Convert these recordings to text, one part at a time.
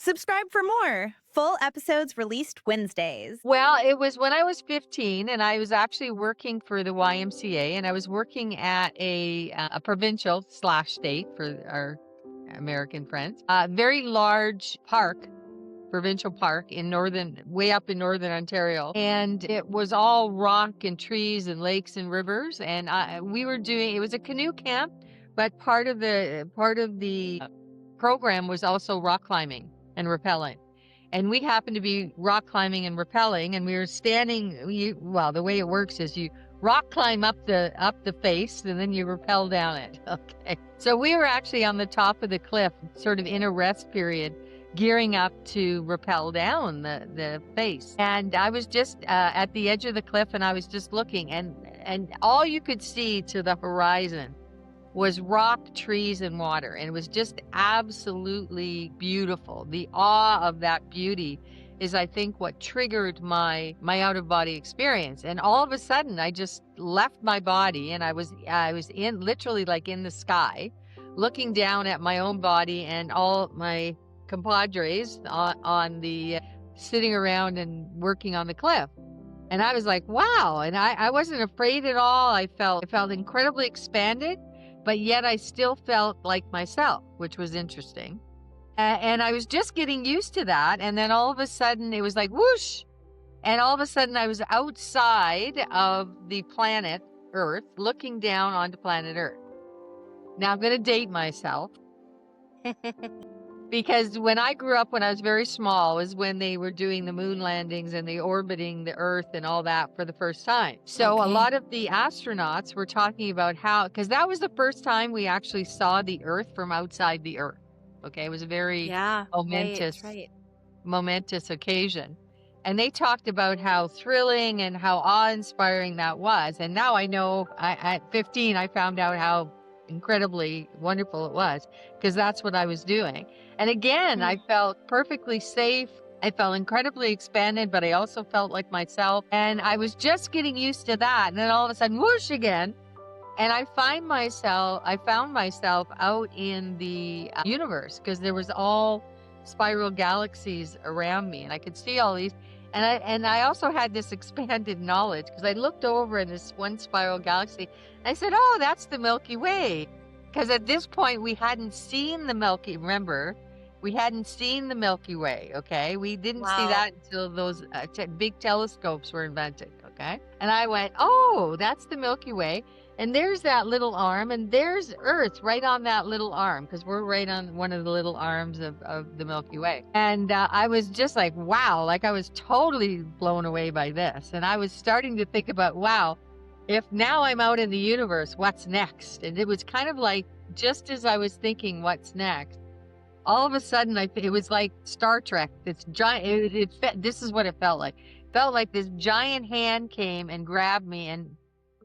Subscribe for more. Full episodes released Wednesdays. Well, it was when I was 15 and I was actually working for the YMCA and I was working at a provincial slash state for our American friends, a very large park, provincial park in way up in northern Ontario. And it was all rock and trees and lakes and rivers. And it was a canoe camp, but part of the program was also rock climbing and rappelling. And we happened to be rock climbing and rappelling, and we were well, the way it works is you rock climb up the face and then you rappel down it. Okay. So we were actually on the top of the cliff, sort of in a rest period, gearing up to rappel down the face. And I was just at the edge of the cliff and I was just looking, and all you could see to the horizon was rock, trees, and water. And it was just absolutely beautiful. The awe of that beauty is, I think, what triggered my out-of-body experience. And all of a sudden, I just left my body and I was in literally like in the sky, looking down at my own body and all my compadres on the sitting around and working on the cliff. And I was like, wow. And I wasn't afraid at all. I felt incredibly expanded, but yet I still felt like myself, which was interesting. And I was just getting used to that. And then all of a sudden it was like whoosh. And all of a sudden I was outside of the planet Earth, looking down onto planet Earth. Now I'm going to date myself. Because when I grew up, when I was very small, was when they were doing the moon landings and the orbiting the Earth and all that for the first time. So a lot of the astronauts were talking about because that was the first time we actually saw the Earth from outside the Earth. Okay, it was a very momentous occasion. And they talked about how thrilling and how awe-inspiring that was. And now I know, at 15, I found out how incredibly wonderful it was, because that's what I was doing. And again, I felt perfectly safe. I felt incredibly expanded, but I also felt like myself. And I was just getting used to that. And then all of a sudden, whoosh again. And I found myself out in the universe, because there was all spiral galaxies around me and I could see all these. And I also had this expanded knowledge, because I looked over in this one spiral galaxy. And I said, oh, that's the Milky Way. Because at this point, we hadn't seen the Milky Way, okay? We didn't see that until those big telescopes were invented, okay? And I went, oh, that's the Milky Way. And there's that little arm, and there's Earth right on that little arm, because we're right on one of the little arms of the Milky Way. And I was just like, wow, like I was totally blown away by this. And I was starting to think about, wow, if now I'm out in the universe, what's next? And it was kind of like, just as I was thinking, what's next? All of a sudden, it was like Star Trek. This giant, this is what it felt like. It felt like this giant hand came and grabbed me and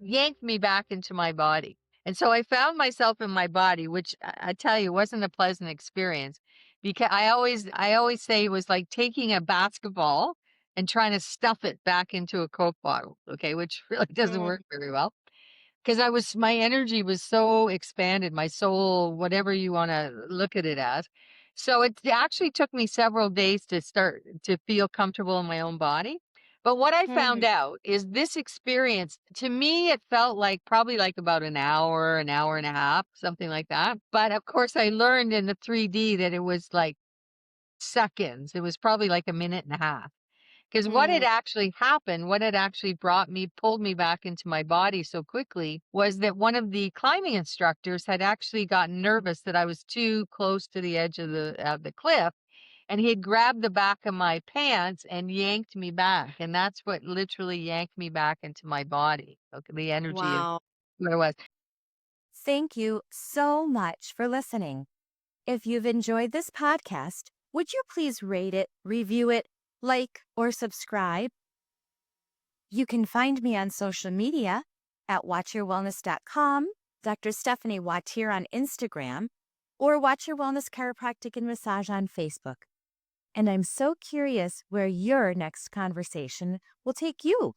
yanked me back into my body. And so I found myself in my body, which I tell you wasn't a pleasant experience, because I always say it was like taking a basketball and trying to stuff it back into a Coke bottle, okay, which really doesn't work very well. Because my energy was so expanded, my soul, whatever you want to look at it as. So it actually took me several days to start to feel comfortable in my own body. But what I found out is this experience, to me, it felt like probably like about an hour and a half, something like that. But of course, I learned in the 3D that it was like seconds. It was probably like a minute and a half. Because what had actually happened, what had actually pulled me back into my body so quickly, was that one of the climbing instructors had actually gotten nervous that I was too close to the edge of the cliff. And he had grabbed the back of my pants and yanked me back. And that's what literally yanked me back into my body. Okay, the energy of what it was. Thank you so much for listening. If you've enjoyed this podcast, would you please rate it, review it, like, or subscribe? You can find me on social media at watchyourwellness.com, Dr. Stephanie Wattier on Instagram, or Watch Your Wellness Chiropractic and Massage on Facebook. And I'm so curious where your next conversation will take you.